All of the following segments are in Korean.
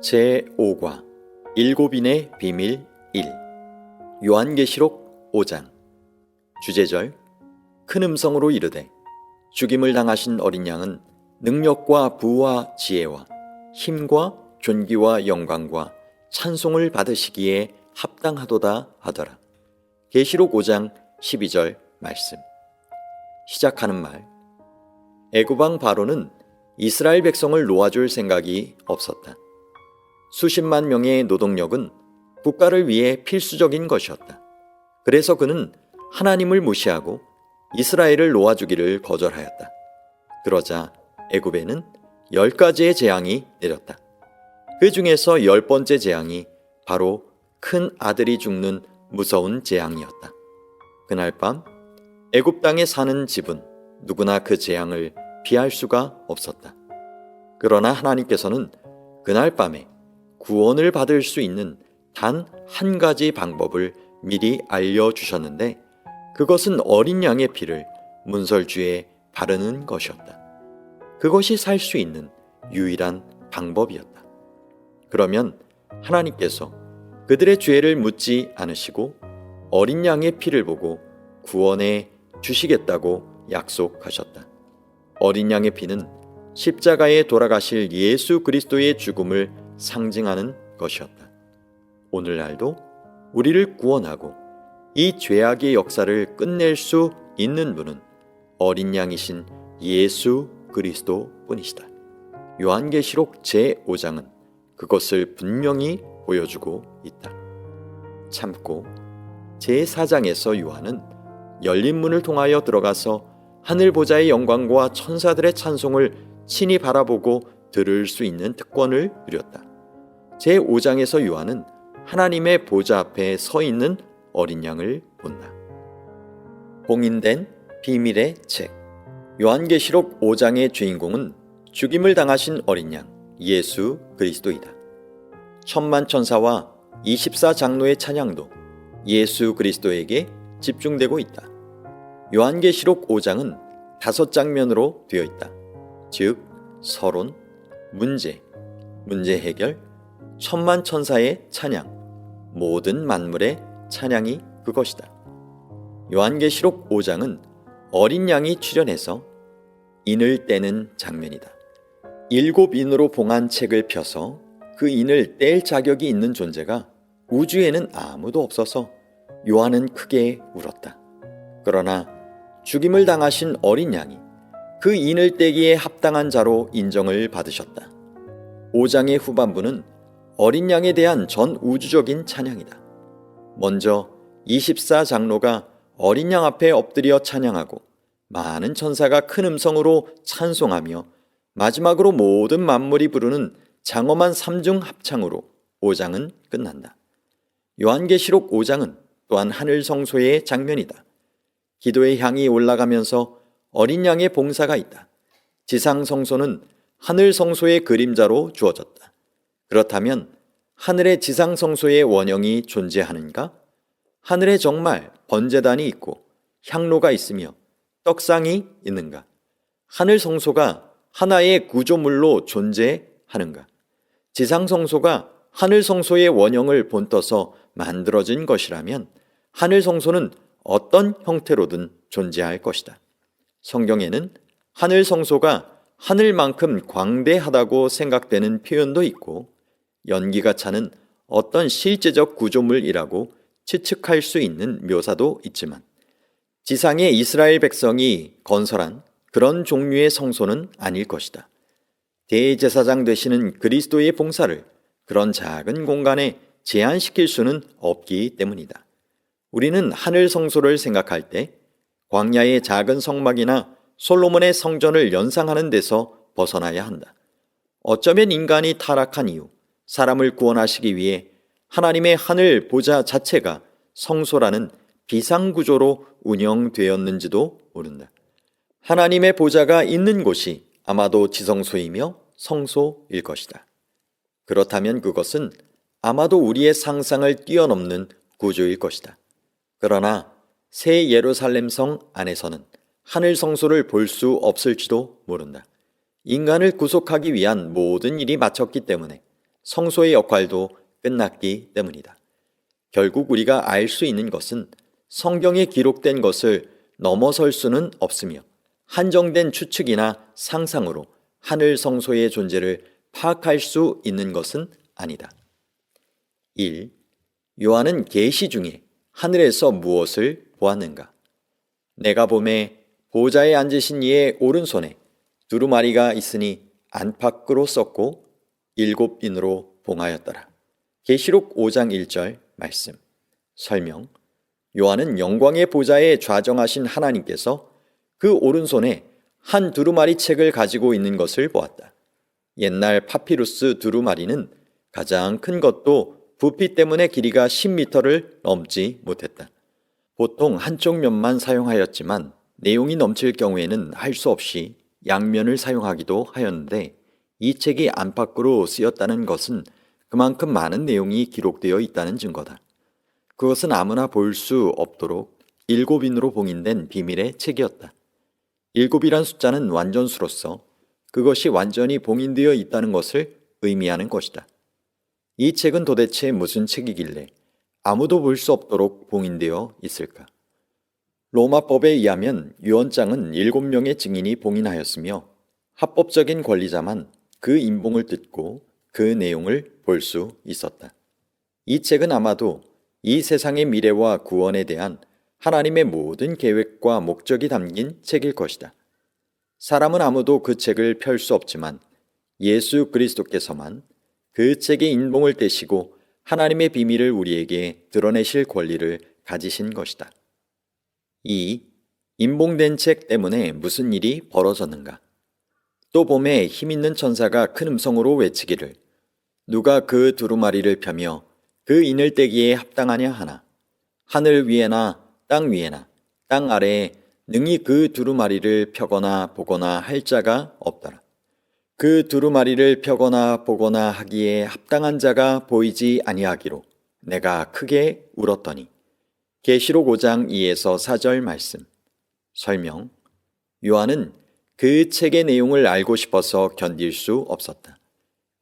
제5과 일곱인의 비밀 1. 요한계시록 5장. 주제절. 큰 음성으로 이르되 죽임을 당하신 어린 양은 능력과 부와 지혜와 힘과 존귀와 영광과 찬송을 받으시기에 합당하도다 하더라. 계시록 5장 12절 말씀. 시작하는 말. 애굽왕 바로는 이스라엘 백성을 놓아줄 생각이 없었다. 수십만 명의 노동력은 국가를 위해 필수적인 것이었다. 그래서 그는 하나님을 무시하고 이스라엘을 놓아주기를 거절하였다. 그러자 애굽에는 10가지의 재앙이 내렸다. 그 중에서 10번째 재앙이 바로 큰 아들이 죽는 무서운 재앙이었다. 그날 밤 애굽 땅에 사는 집은 누구나 그 재앙을 피할 수가 없었다. 그러나 하나님께서는 그날 밤에 구원을 받을 수 있는 단 한 가지 방법을 미리 알려주셨는데 그것은 어린 양의 피를 문설주에 바르는 것이었다. 그것이 살 수 있는 유일한 방법이었다. 그러면 하나님께서 그들의 죄를 묻지 않으시고 어린 양의 피를 보고 구원해 주시겠다고 약속하셨다. 어린 양의 피는 십자가에 돌아가실 예수 그리스도의 죽음을 상징하는 것이었다. 오늘날도 우리를 구원하고 이 죄악의 역사를 끝낼 수 있는 분은 어린 양이신 예수 그리스도 뿐이시다. 요한계시록 제5장은 그것을 분명히 보여주고 있다. 참고 제4장에서 요한은 열린 문을 통하여 들어가서 하늘 보좌의 영광과 천사들의 찬송을 친히 바라보고 들을 수 있는 특권을 누렸다. 제5장에서 요한은 하나님의 보좌 앞에 서 있는 어린 양을 본다. 봉인된 비밀의 책. 요한계시록 5장의 주인공은 죽임을 당하신 어린 양 예수 그리스도이다. 천만 천사와 24장로의 찬양도 예수 그리스도에게 집중되고 있다. 요한계시록 5장은 5장면으로 되어 있다. 즉 서론, 문제 해결, 천만 천사의 찬양, 모든 만물의 찬양이 그것이다. 요한계시록 5장은 어린 양이 출현해서 인을 떼는 장면이다. 7인으로 봉한 책을 펴서 그 인을 뗄 자격이 있는 존재가 우주에는 아무도 없어서 요한은 크게 울었다. 그러나 죽임을 당하신 어린 양이 그 인을 떼기에 합당한 자로 인정을 받으셨다. 5장의 후반부는 어린 양에 대한 전 우주적인 찬양이다. 먼저 24장로가 어린 양 앞에 엎드려 찬양하고 많은 천사가 큰 음성으로 찬송하며 마지막으로 모든 만물이 부르는 장엄한 3중 합창으로 5장은 끝난다. 요한계시록 5장은 또한 하늘 성소의 장면이다. 기도의 향이 올라가면서 어린 양의 봉사가 있다. 지상 성소는 하늘 성소의 그림자로 주어졌다. 그렇다면 하늘의 지상 성소의 원형이 존재하는가? 하늘에 정말 번제단이 있고 향로가 있으며 떡상이 있는가? 하늘 성소가 하나의 구조물로 존재하는가? 지상 성소가 하늘 성소의 원형을 본떠서 만들어진 것이라면 하늘 성소는 어떤 형태로든 존재할 것이다. 성경에는 하늘 성소가 하늘만큼 광대하다고 생각되는 표현도 있고 연기가 차는 어떤 실제적 구조물이라고 추측할 수 있는 묘사도 있지만 지상의 이스라엘 백성이 건설한 그런 종류의 성소는 아닐 것이다. 대제사장 되시는 그리스도의 봉사를 그런 작은 공간에 제한시킬 수는 없기 때문이다. 우리는 하늘 성소를 생각할 때 광야의 작은 성막이나 솔로몬의 성전을 연상하는 데서 벗어나야 한다. 어쩌면 인간이 타락한 이후 사람을 구원하시기 위해 하나님의 하늘 보좌 자체가 성소라는 비상구조로 운영되었는지도 모른다. 하나님의 보좌가 있는 곳이 아마도 지성소이며 성소일 것이다. 그렇다면 그것은 아마도 우리의 상상을 뛰어넘는 구조일 것이다. 그러나 새 예루살렘 성 안에서는 하늘 성소를 볼 수 없을지도 모른다. 인간을 구속하기 위한 모든 일이 마쳤기 때문에 성소의 역할도 끝났기 때문이다. 결국 우리가 알 수 있는 것은 성경에 기록된 것을 넘어설 수는 없으며 한정된 추측이나 상상으로 하늘 성소의 존재를 파악할 수 있는 것은 아니다. 1. 요한은 계시 중에 하늘에서 무엇을 보았는가? 내가 보매 보좌에 앉으신 이의 오른손에 두루마리가 있으니 안팎으로 썼고 7인으로 봉하였더라. 계시록 5장 1절 말씀. 설명. 요한은 영광의 보좌에 좌정하신 하나님께서 그 오른손에 한 두루마리 책을 가지고 있는 것을 보았다. 옛날 파피루스 두루마리는 가장 큰 것도 부피 때문에 길이가 10m를 넘지 못했다. 보통 한쪽 면만 사용하였지만 내용이 넘칠 경우에는 할 수 없이 양면을 사용하기도 하였는데 이 책이 안팎으로 쓰였다는 것은 그만큼 많은 내용이 기록되어 있다는 증거다. 그것은 아무나 볼 수 없도록 7인으로 봉인된 비밀의 책이었다. 7이란 숫자는 완전수로서 그것이 완전히 봉인되어 있다는 것을 의미하는 것이다. 이 책은 도대체 무슨 책이길래 아무도 볼 수 없도록 봉인되어 있을까? 로마법에 의하면 유언장은 7명의 증인이 봉인하였으며 합법적인 권리자만 그 인봉을 뜯고 그 내용을 볼 수 있었다. 이 책은 아마도 이 세상의 미래와 구원에 대한 하나님의 모든 계획과 목적이 담긴 책일 것이다. 사람은 아무도 그 책을 펼 수 없지만 예수 그리스도께서만 그 책의 인봉을 떼시고 하나님의 비밀을 우리에게 드러내실 권리를 가지신 것이다. 2. 인봉된 책 때문에 무슨 일이 벌어졌는가? 또 봄에 힘있는 천사가 큰 음성으로 외치기를 누가 그 두루마리를 펴며 그 인을 떼기에 합당하냐 하나 하늘 위에나 땅 위에나 땅 아래에 능히 그 두루마리를 펴거나 보거나 할 자가 없더라. 그 두루마리를 펴거나 보거나 하기에 합당한 자가 보이지 아니하기로 내가 크게 울었더니. 계시록 5장 2에서 4절 말씀. 설명. 요한은 그 책의 내용을 알고 싶어서 견딜 수 없었다.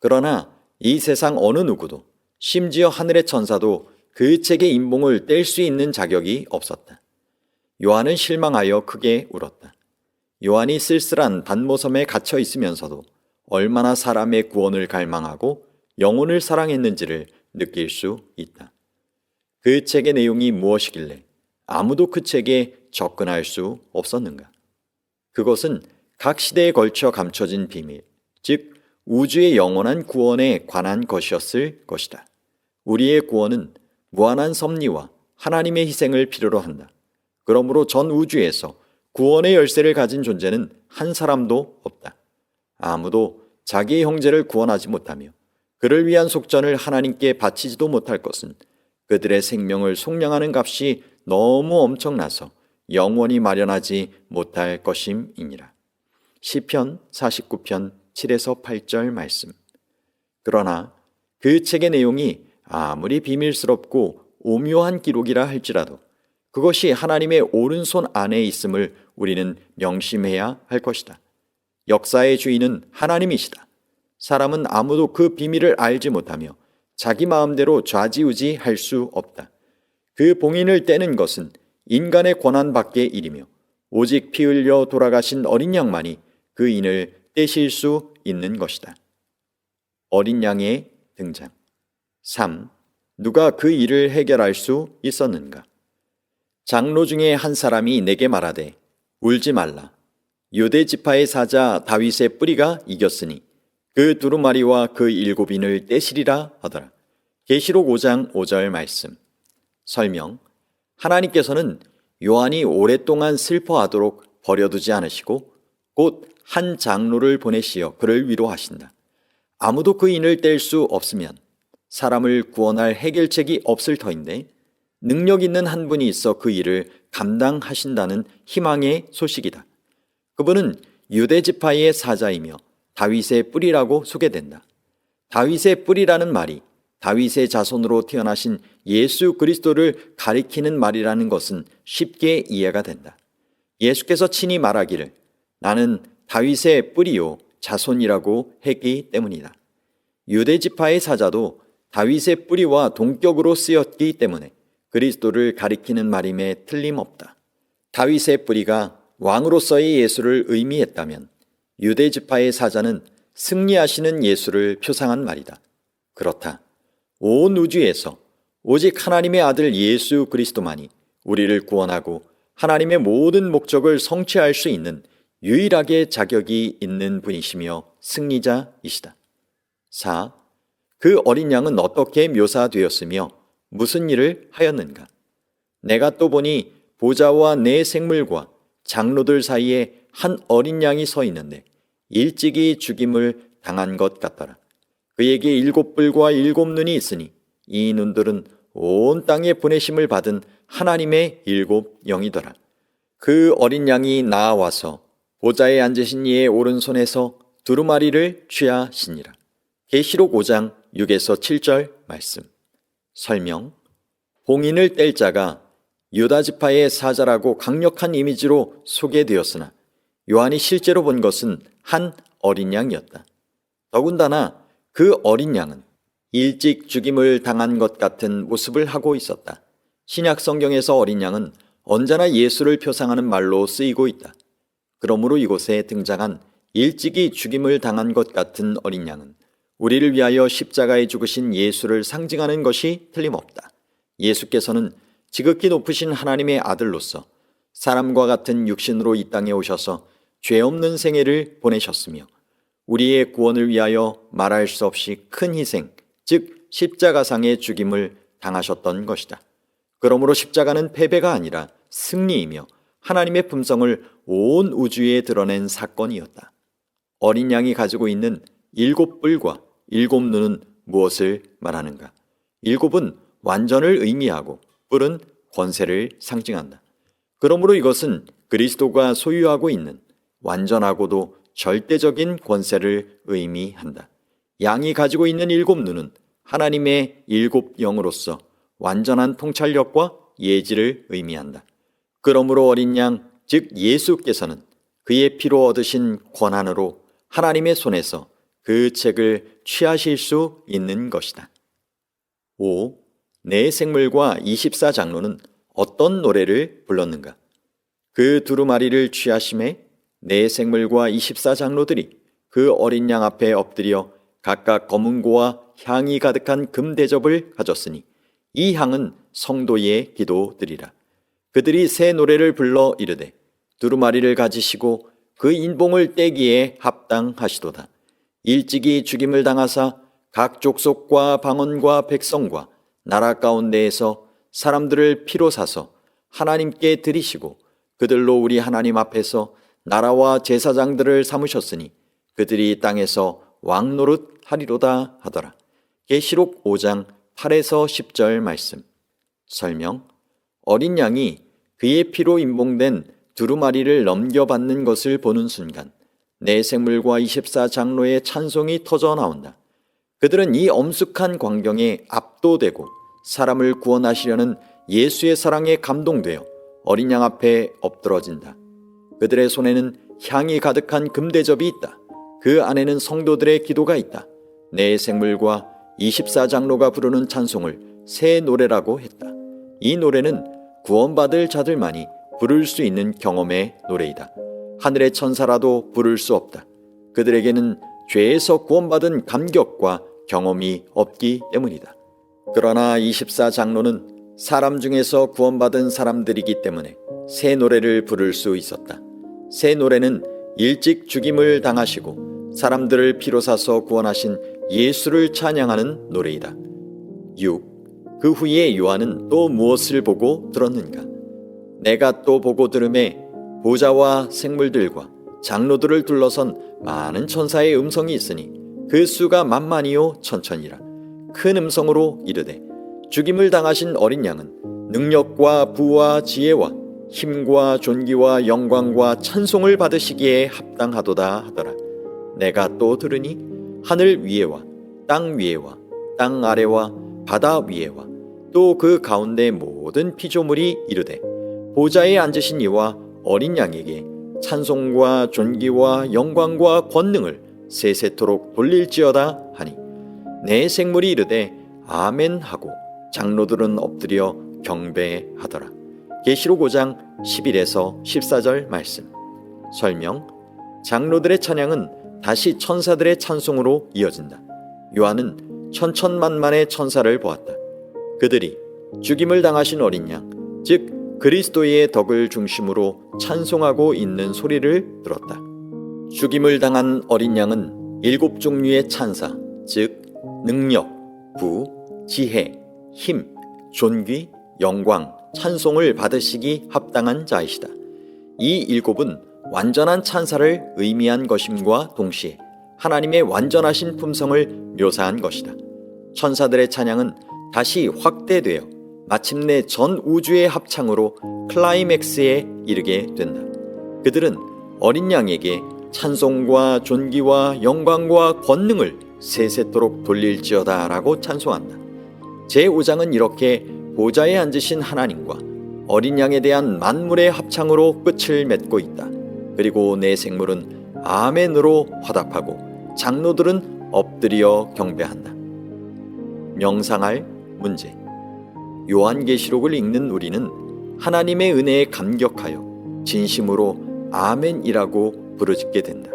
그러나 이 세상 어느 누구도 심지어 하늘의 천사도 그 책의 인봉을 뗄 수 있는 자격이 없었다. 요한은 실망하여 크게 울었다. 요한이 쓸쓸한 단모섬에 갇혀 있으면서도 얼마나 사람의 구원을 갈망하고 영혼을 사랑했는지를 느낄 수 있다. 그 책의 내용이 무엇이길래 아무도 그 책에 접근할 수 없었는가? 그것은 각 시대에 걸쳐 감춰진 비밀, 즉 우주의 영원한 구원에 관한 것이었을 것이다. 우리의 구원은 무한한 섭리와 하나님의 희생을 필요로 한다. 그러므로 전 우주에서 구원의 열쇠를 가진 존재는 한 사람도 없다. 아무도 자기의 형제를 구원하지 못하며 그를 위한 속전을 하나님께 바치지도 못할 것은 그들의 생명을 속량하는 값이 너무 엄청나서 영원히 마련하지 못할 것임이니라. 시편 49편 7에서 8절 말씀. 그러나 그 책의 내용이 아무리 비밀스럽고 오묘한 기록이라 할지라도 그것이 하나님의 오른손 안에 있음을 우리는 명심해야 할 것이다. 역사의 주인은 하나님이시다. 사람은 아무도 그 비밀을 알지 못하며 자기 마음대로 좌지우지할 수 없다. 그 봉인을 떼는 것은 인간의 권한 밖의 일이며 오직 피 흘려 돌아가신 어린 양만이 그 인을 떼실 수 있는 것이다. 어린 양의 등장. 3. 누가 그 일을 해결할 수 있었는가? 장로 중에 한 사람이 내게 말하되 울지 말라. 유대 지파의 사자 다윗의 뿌리가 이겼으니 그 두루마리와 그 7인을 떼시리라 하더라. 계시록 5장 5절 말씀. 설명. 하나님께서는 요한이 오랫동안 슬퍼하도록 버려두지 않으시고 곧 한 장로를 보내시어 그를 위로하신다. 아무도 그 인을 뗄 수 없으면 사람을 구원할 해결책이 없을 터인데 능력 있는 한 분이 있어 그 일을 감당하신다는 희망의 소식이다. 그분은 유대 지파의 사자이며 다윗의 뿌리라고 소개된다. 다윗의 뿌리라는 말이 다윗의 자손으로 태어나신 예수 그리스도를 가리키는 말이라는 것은 쉽게 이해가 된다. 예수께서 친히 말하기를 나는 다윗의 뿌리요 자손이라고 했기 때문이다. 유대 지파의 사자도 다윗의 뿌리와 동격으로 쓰였기 때문에 그리스도를 가리키는 말임에 틀림없다. 다윗의 뿌리가 왕으로서의 예수를 의미했다면 유대 지파의 사자는 승리하시는 예수를 표상한 말이다. 그렇다. 온 우주에서 오직 하나님의 아들 예수 그리스도만이 우리를 구원하고 하나님의 모든 목적을 성취할 수 있는 유일하게 자격이 있는 분이시며 승리자이시다. 4. 그 어린 양은 어떻게 묘사되었으며 무슨 일을 하였는가? 내가 또 보니 보좌와 네 생물과 장로들 사이에 한 어린 양이 서 있는데 일찍이 죽임을 당한 것 같더라. 그에게 7뿔과 7눈이 있으니 이 눈들은 온 땅에 보내심을 받은 하나님의 7영이더라. 그 어린 양이 나아와서 보좌에 앉으신 이의 오른손에서 두루마리를 취하시니라. 계시록 5장 6에서 7절 말씀. 설명. 봉인을 뗄 자가 유다 지파의 사자라고 강력한 이미지로 소개되었으나 요한이 실제로 본 것은 한 어린 양이었다. 더군다나 그 어린 양은 일찍 죽임을 당한 것 같은 모습을 하고 있었다. 신약 성경에서 어린 양은 언제나 예수를 표상하는 말로 쓰이고 있다. 그러므로 이곳에 등장한 일찍이 죽임을 당한 것 같은 어린 양은 우리를 위하여 십자가에 죽으신 예수를 상징하는 것이 틀림없다. 예수께서는 지극히 높으신 하나님의 아들로서 사람과 같은 육신으로 이 땅에 오셔서 죄 없는 생애를 보내셨으며 우리의 구원을 위하여 말할 수 없이 큰 희생, 즉 십자가상의 죽임을 당하셨던 것이다. 그러므로 십자가는 패배가 아니라 승리이며 하나님의 품성을 온 우주에 드러낸 사건이었다. 어린 양이 가지고 있는 7뿔과 7눈은 무엇을 말하는가? 7은 완전을 의미하고 뿔은 권세를 상징한다. 그러므로 이것은 그리스도가 소유하고 있는 완전하고도 절대적인 권세를 의미한다. 양이 가지고 있는 7눈은 하나님의 7영으로서 완전한 통찰력과 예지를 의미한다. 그러므로 어린 양, 즉 예수께서는 그의 피로 얻으신 권한으로 하나님의 손에서 그 책을 취하실 수 있는 것이다. 5. 네 생물과 24장로는 어떤 노래를 불렀는가? 그 두루마리를 취하심에 네 생물과 24장로들이 그 어린 양 앞에 엎드려 각각 검은고와 향이 가득한 금대접을 가졌으니 이 향은 성도의 기도들이라. 그들이 새 노래를 불러 이르되 두루마리를 가지시고 그 인봉을 떼기에 합당하시도다. 일찍이 죽임을 당하사 각 족속과 방언과 백성과 나라 가운데에서 사람들을 피로 사서 하나님께 드리시고 그들로 우리 하나님 앞에서 나라와 제사장들을 삼으셨으니 그들이 땅에서 왕노릇 하리로다 하더라. 계시록 5장 8에서 10절 말씀. 설명. 어린 양이 그의 피로 임봉된 두루마리를 넘겨받는 것을 보는 순간 네 생물과 24장로의 찬송이 터져 나온다. 그들은 이 엄숙한 광경에 압도되고 사람을 구원하시려는 예수의 사랑에 감동되어 어린 양 앞에 엎드러진다. 그들의 손에는 향이 가득한 금대접이 있다. 그 안에는 성도들의 기도가 있다. 네 생물과 24장로가 부르는 찬송을 새 노래라고 했다. 이 노래는 구원받을 자들만이 부를 수 있는 경험의 노래이다. 하늘의 천사라도 부를 수 없다. 그들에게는 죄에서 구원받은 감격과 경험이 없기 때문이다. 그러나 24장로는 사람 중에서 구원받은 사람들이기 때문에 새 노래를 부를 수 있었다. 새 노래는 일찍 죽임을 당하시고 사람들을 피로 사서 구원하신 예수를 찬양하는 노래이다. 6. 그 후에 요한은 또 무엇을 보고 들었는가? 내가 또 보고 들음에 보좌와 생물들과 장로들을 둘러선 많은 천사의 음성이 있으니 그 수가 만만이요 천천이라. 큰 음성으로 이르되 죽임을 당하신 어린 양은 능력과 부와 지혜와 힘과 존귀와 영광과 찬송을 받으시기에 합당하도다 하더라. 내가 또 들으니 하늘 위에와 땅 위에와 땅 아래와 바다 위에와 또 그 가운데 모든 피조물이 이르되 보좌에 앉으신 이와 어린 양에게 찬송과 존귀와 영광과 권능을 세세토록 돌릴지어다 하니 내 생물이 이르되 아멘 하고 장로들은 엎드려 경배하더라. 계시록 5장 11에서 14절 말씀. 설명. 장로들의 찬양은 다시 천사들의 찬송으로 이어진다. 요한은 천천만만의 천사를 보았다. 그들이 죽임을 당하신 어린 양, 즉 그리스도의 덕을 중심으로 찬송하고 있는 소리를 들었다. 죽임을 당한 어린 양은 7종류의 찬사, 즉 능력, 부, 지혜, 힘, 존귀, 영광, 찬송을 받으시기 합당한 자이시다. 이 7은 완전한 찬사를 의미한 것임과 동시에 하나님의 완전하신 품성을 묘사한 것이다. 천사들의 찬양은 다시 확대되어 마침내 전 우주의 합창으로 클라이맥스에 이르게 된다. 그들은 어린 양에게 찬송과 존귀와 영광과 권능을 세세토록 돌릴지어다 라고 찬송한다. 제5장은 이렇게 보좌에 앉으신 하나님과 어린 양에 대한 만물의 합창으로 끝을 맺고 있다. 그리고 내 생물은 아멘으로 화답하고 장로들은 엎드려 경배한다. 명상할 문제. 요한계시록을 읽는 우리는 하나님의 은혜에 감격하여 진심으로 아멘이라고 부르짖게 된다.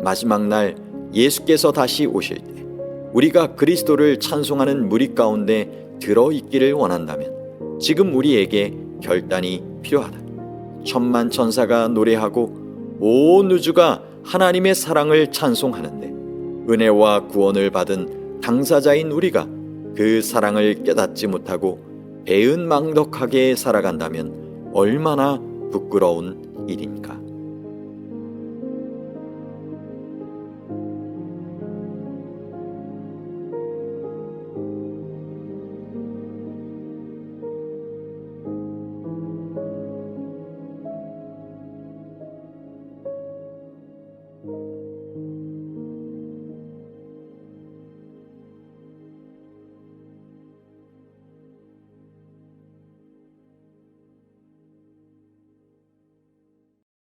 마지막 날 예수께서 다시 오실 때 우리가 그리스도를 찬송하는 무리 가운데 들어있기를 원한다면 지금 우리에게 결단이 필요하다. 천만 천사가 노래하고 온 우주가 하나님의 사랑을 찬송하는데 은혜와 구원을 받은 당사자인 우리가 그 사랑을 깨닫지 못하고 배은망덕하게 살아간다면 얼마나 부끄러운 일인가.